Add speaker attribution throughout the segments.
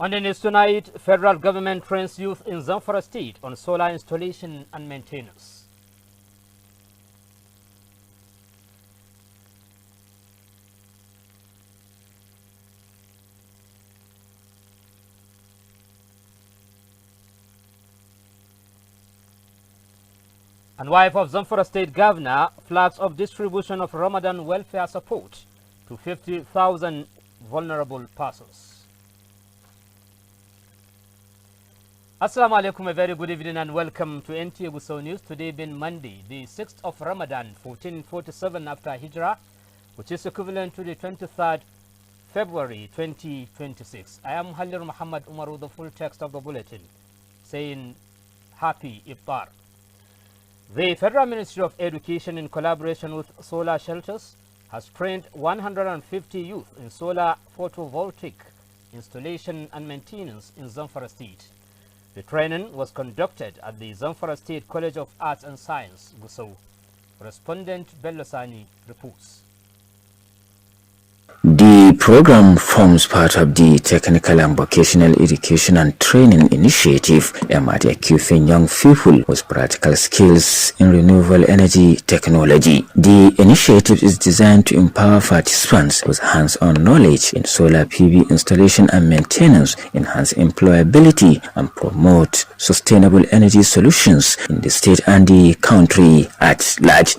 Speaker 1: On the news tonight, federal government trains youth in Zamfara state on solar installation and maintenance. And wife of Zamfara State Governor flags off distribution of Ramadan welfare support to 50,000 vulnerable persons. Assalamu alaikum, a very good evening and welcome to NTA Gusau News. Today being Monday, the 6th of Ramadan, 1447 after Hijrah, which is equivalent to the 23rd February 2026. I am Halir Muhammad Umaru, the full text of the bulletin, saying Happy Iftar. The Federal Ministry of Education, in collaboration with Solar Shelters, has trained 150 youth in solar photovoltaic installation and maintenance in Zamfara State. The training was conducted at the Zamfara State College of Arts and Science, Gusau. Correspondent Bello Sani reports.
Speaker 2: The program forms part of the Technical and Vocational Education and Training Initiative aimed at equipping young people with practical skills in renewable energy technology. The initiative is designed to empower participants with hands-on knowledge in solar PV installation and maintenance, enhance employability, and promote sustainable energy solutions in the state and the country at large.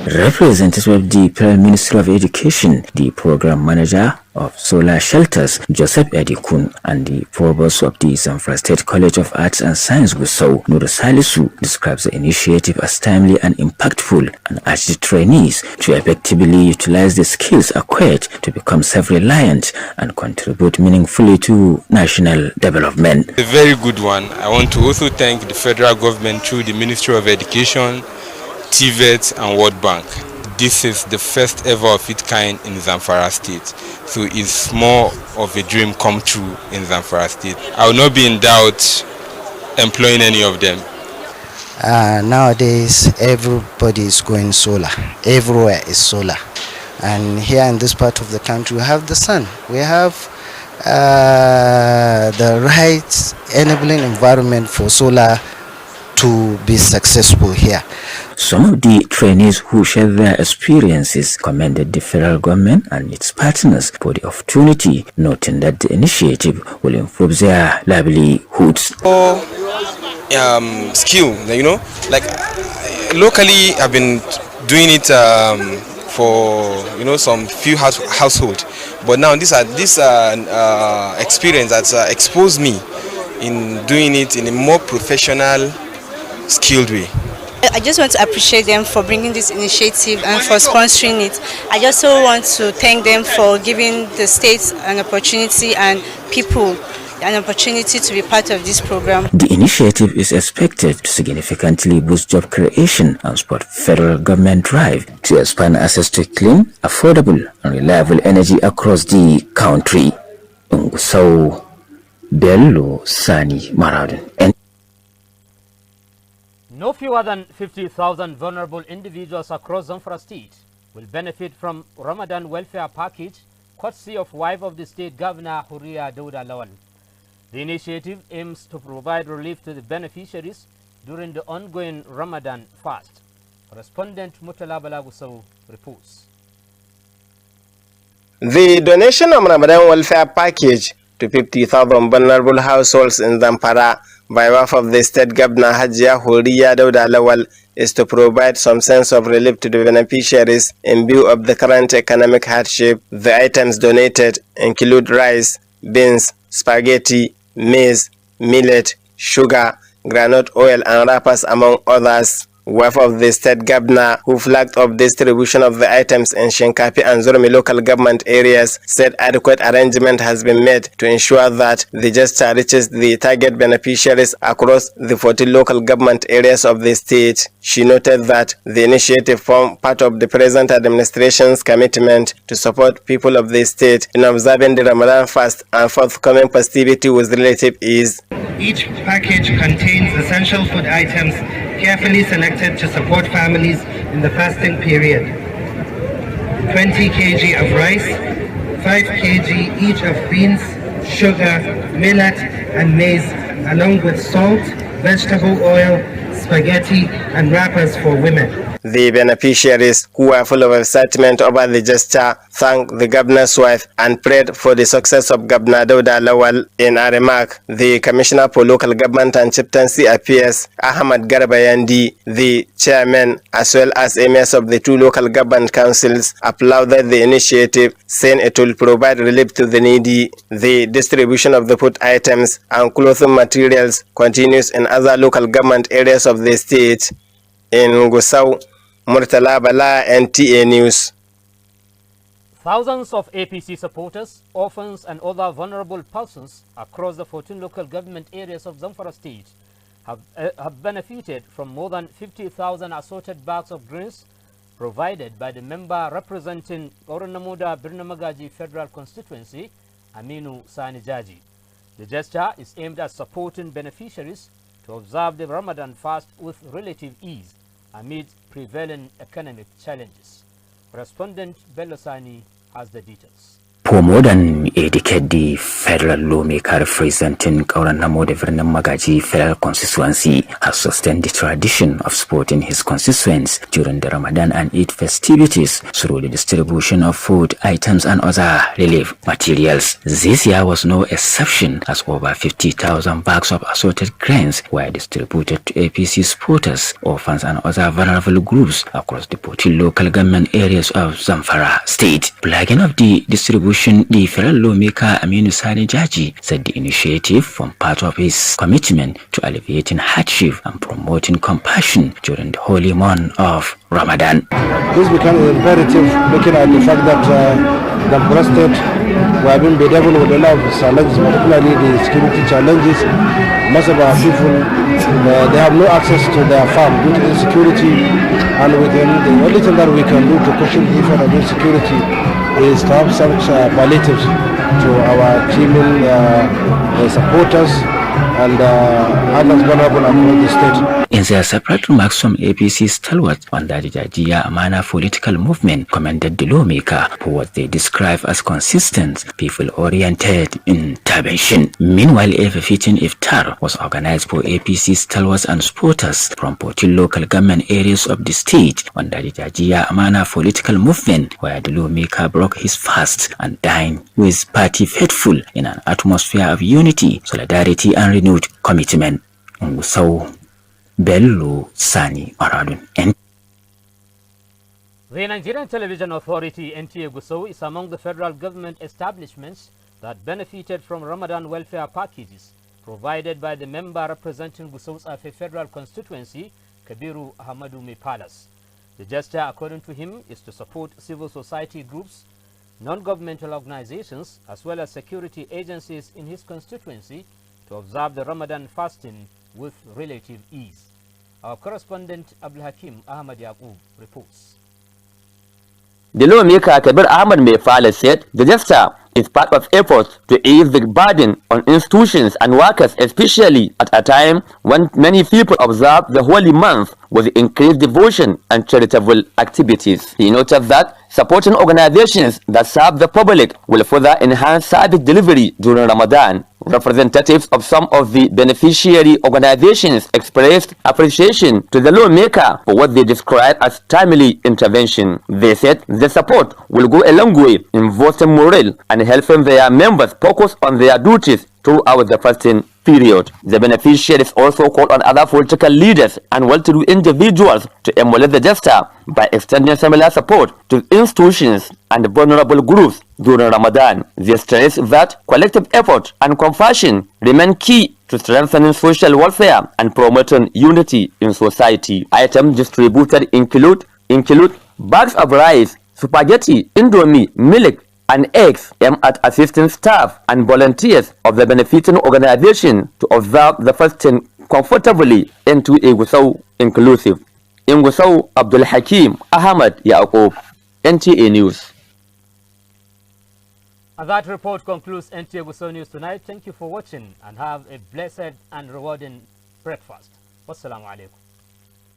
Speaker 2: Representative of the Prime Minister of Education, the Program Manager of Solar Shelters, Joseph Edikun, and the Provost of the Zamfara State College of Arts and Science, Gusau, Nuru Salisu, describes the initiative as timely and impactful and urged the trainees to effectively utilize the skills acquired to become self-reliant and contribute meaningfully to national development.
Speaker 3: A very good one. I want to also thank the federal government through the Ministry of Education, TVET and World Bank. This is the first ever of its kind in Zamfara State, so it's more of a dream come true in Zamfara State. I will not be in doubt employing any of them.
Speaker 4: Nowadays everybody is going solar, everywhere is solar, and here in this part of the country we have the sun, we have the right enabling environment for solar to be successful here.
Speaker 2: Some of the trainees who shared their experiences commended the federal government and its partners for the opportunity, noting that the initiative will improve their livelihoods.
Speaker 3: Skill, like locally I've been doing it for some few households, but now this experience has exposed me in doing it in a more professional, skilled way.
Speaker 5: I just want to appreciate them for bringing this initiative and for sponsoring it. I also want to thank them for giving the state an opportunity and people an opportunity to be part of this program.
Speaker 2: The initiative is expected to significantly boost job creation and support federal government drive to expand access to clean, affordable, and reliable energy across the country. Gusau, Bello Sani Maradun.
Speaker 1: No fewer than 50,000 vulnerable individuals across Zamfara State will benefit from Ramadan welfare package courtesy of wife of the state governor, Huriya Dauda Lawal. The initiative aims to provide relief to the beneficiaries during the ongoing Ramadan fast. Correspondent Mutala Balagusau reports.
Speaker 6: The donation of Ramadan welfare package to 50,000 vulnerable households in Zamfara by wife of the state governor Hajia Huriya Dauda Lawal is to provide some sense of relief to the beneficiaries in view of the current economic hardship. The items donated include rice, beans, spaghetti, maize, millet, sugar, groundnut oil and wrappers among others. Wife of the state governor, who flagged off distribution of the items in Shinkapi and Zurmi local government areas, said adequate arrangement has been made to ensure that the gesture reaches the target beneficiaries across the 40 local government areas of the state. She noted that the initiative formed part of the present administration's commitment to support people of the state in observing the Ramadan fast and forthcoming festivity with relative ease.
Speaker 7: Each package contains essential food items carefully selected to support families in the fasting period. 20 kg of rice, 5 kg each of beans, sugar, millet, and maize, along with salt, vegetable oil, spaghetti, and wrappers for women.
Speaker 6: The beneficiaries, who were full of excitement over the gesture, thanked the governor's wife and prayed for the success of Governor Dauda Lawal. In a remark, the Commissioner for Local Government and Chieftaincy Affairs, Ahmad Garbayandi, the chairman, as well as emirs of the two local government councils, applauded the initiative, saying it will provide relief to the needy. The distribution of the food items and clothing materials continues in other local government areas of the state. In Gusau, Murtala Bala, NTA News.
Speaker 1: Thousands of APC supporters, orphans and other vulnerable persons across the 14 local government areas of Zamfara state have benefited from more than 50,000 assorted bags of greens provided by the member representing Oranamuda Birnamagaji Federal Constituency, Aminu Sani Jaji. The gesture is aimed at supporting beneficiaries to observe the Ramadan fast with relative ease amid prevailing economic challenges. Correspondent Belosani has the details.
Speaker 2: For more than a decade, the federal lawmaker representing Kauranamo Magaji Federal Constituency has sustained the tradition of supporting his constituents during the Ramadan and Eid festivities through the distribution of food items and other relief materials. This year was no exception, as over 50,000 bags of assorted grains were distributed to APC supporters, orphans and other vulnerable groups across the 14 local government areas of Zamfara state. Flagging of the distribution, the federal lawmaker Aminu Sani Jaji said the initiative formed part of his commitment to alleviating hardship and promoting compassion during the holy month of Ramadan.
Speaker 8: This becomes imperative looking at the fact that the Zamfara state we have been bedeviled with a lot of challenges, particularly the security challenges. Most of our people, they have no access to their farm due to insecurity, and within the only thing that we can do to cushion the effect of insecurity is to have such palliatives to our teaming supporters and others vulnerable across the state.
Speaker 2: In their separate remarks, some APC stalwarts under the Jajia Amana political movement commended the lawmaker for what they describe as consistent, people-oriented intervention. Meanwhile, a befitting iftar was organized for APC stalwarts and supporters from 14 local government areas of the state under the Jajia Amana political movement, where the lawmaker broke his fast and dined with party faithful in an atmosphere of unity, solidarity and renewed commitment. So, Bello Sani Maradun.
Speaker 1: The Nigerian Television Authority, NTA Gusau, is among the federal government establishments that benefited from Ramadan welfare packages provided by the member representing Gusau's Afe Federal Constituency, Kabiru Ahmadume Palace. The gesture, according to him, is to support civil society groups, non-governmental organizations, as well as security agencies in his constituency to observe the Ramadan fasting with relative ease. Our correspondent Abdul Hakim Ahmad Yaqub reports.
Speaker 9: The lawmaker Kabir Ahmad Mefala said the gesture is part of efforts to ease the burden on institutions and workers, especially at a time when many people observe the holy month with increased devotion and charitable activities. He noted that supporting organizations that serve the public will further enhance service delivery during Ramadan. Representatives of some of the beneficiary organizations expressed appreciation to the lawmaker for what they described as timely intervention. They said the support will go a long way in boosting morale and helping their members focus on their duties throughout the fasting period. The beneficiaries also called on other political leaders and well-to-do individuals to emulate the gesture by extending similar support to institutions and vulnerable groups during Ramadan. They stress that collective effort and compassion remain key to strengthening social welfare and promoting unity in society. Items distributed include bags of rice, spaghetti, indomie, milk, and eggs aimed at assisting staff and volunteers of the benefiting organization to observe the fasting comfortably into a Gusau inclusive. In Gusau, Abdul Hakim Ahmad Yaqub, NTA News.
Speaker 1: And that report concludes NTA Gusau News tonight. Thank you for watching and have a blessed and rewarding breakfast. Wassalamu alaikum.